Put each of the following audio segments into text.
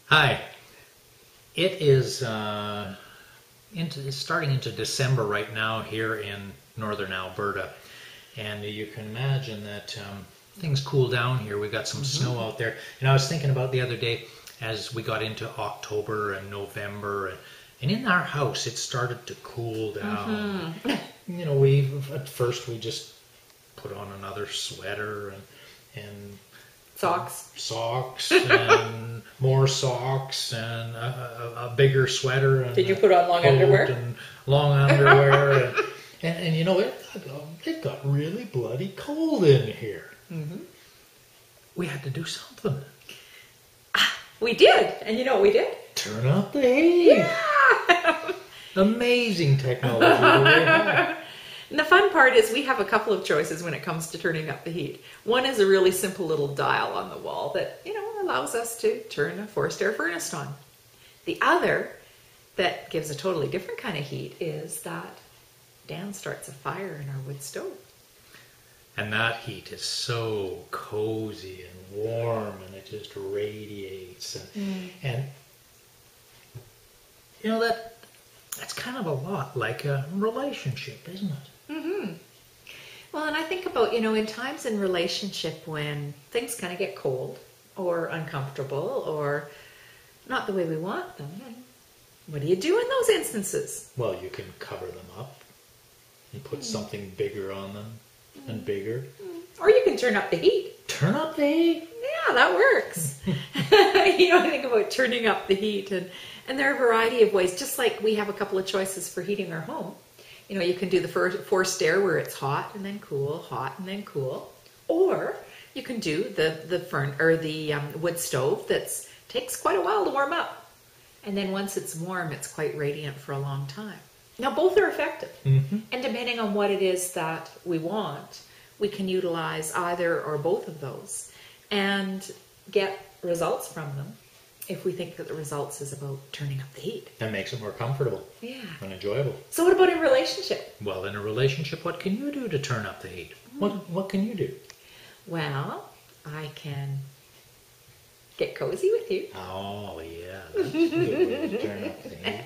Hi. It is it's starting into December right now here in northern Alberta. And you can imagine that things cool down here. We got some snow out there. And I was thinking about the other day as we got into October and November. And in our house, it started to cool down. You know, at first we just put on another sweater and socks and more socks and a bigger sweater. And did you put on long underwear? And long underwear. and you know, it got really bloody cold in here. We had to do something. We did. And you know what we did? Turn up the heat. Yeah! Amazing technology that we have. And the fun part is we have a couple of choices when it comes to turning up the heat. One is a really simple little dial on the wall that, you know, allows us to turn a forced air furnace on. The other that gives a totally different kind of heat is that Dan starts a fire in our wood stove. And that heat is so cozy and warm, and it just radiates. And you know, that's kind of a lot like a relationship, isn't it? Well, and I think about, you know, in times in relationship when things kind of get cold or uncomfortable or not the way we want them, what do you do in those instances? Well, you can cover them up and put something bigger on them and bigger. Or you can turn up the heat. Turn up the heat? Yeah, that works. You know, I think about turning up the heat, and there are a variety of ways. Just like we have a couple of choices for heating our home. You know, you can do the forced air where it's hot and then cool, hot and then cool. Or you can do the wood stove that takes quite a while to warm up. And then once it's warm, it's quite radiant for a long time. Now, both are effective. And depending on what it is that we want, we can utilize either or both of those and get results from them if we think that the results is about turning up the heat. That makes it more comfortable and enjoyable. So what about in a relationship? Well, in a relationship, what can you do to turn up the heat? What can you do? Well, I can get cozy with you. Oh, yeah. That's a good way to turn up the heat.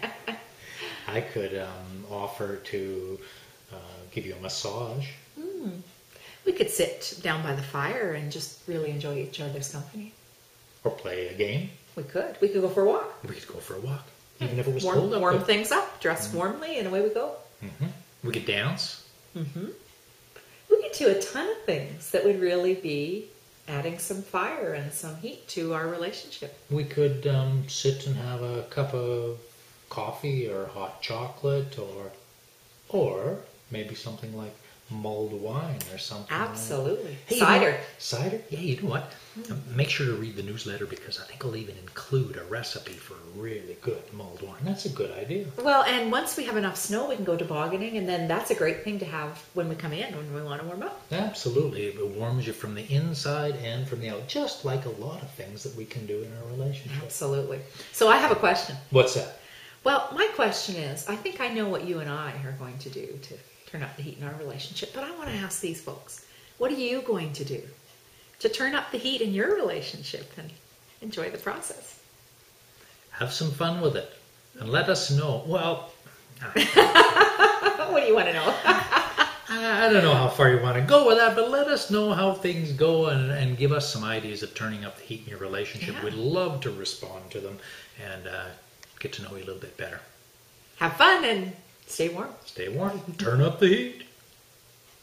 I could offer to give you a massage. We could sit down by the fire and just really enjoy each other's company. Or play a game. We could. We could go for a walk. We could go for a walk. Even if it was cold up. Warm things up, dress warmly, and away we go. We could dance. We could do a ton of things that would really be adding some fire and some heat to our relationship. We could sit and have a cup of coffee or hot chocolate or maybe something like mulled wine or something. Absolutely. Hey, cider. Cider? Yeah, you know what? Make sure to read the newsletter because I think I'll even include a recipe for a really good mulled wine. That's a good idea. Well, and once we have enough snow, we can go tobogganing, and then that's a great thing to have when we come in, when we want to warm up. Absolutely. It warms you from the inside and from the out, just like a lot of things that we can do in our relationship. Absolutely. So I have a question. What's that? Well, my question is, I think I know what you and I are going to do to turn up the heat in our relationship, but I want to ask these folks, what are you going to do to turn up the heat in your relationship and enjoy the process? Have some fun with it and let us know. Well, what do you want to know? I don't know how far you want to go with that, but let us know how things go and give us some ideas of turning up the heat in your relationship. Yeah. We'd love to respond to them and get to know you a little bit better. Have fun and stay warm. Stay warm. Turn up the heat.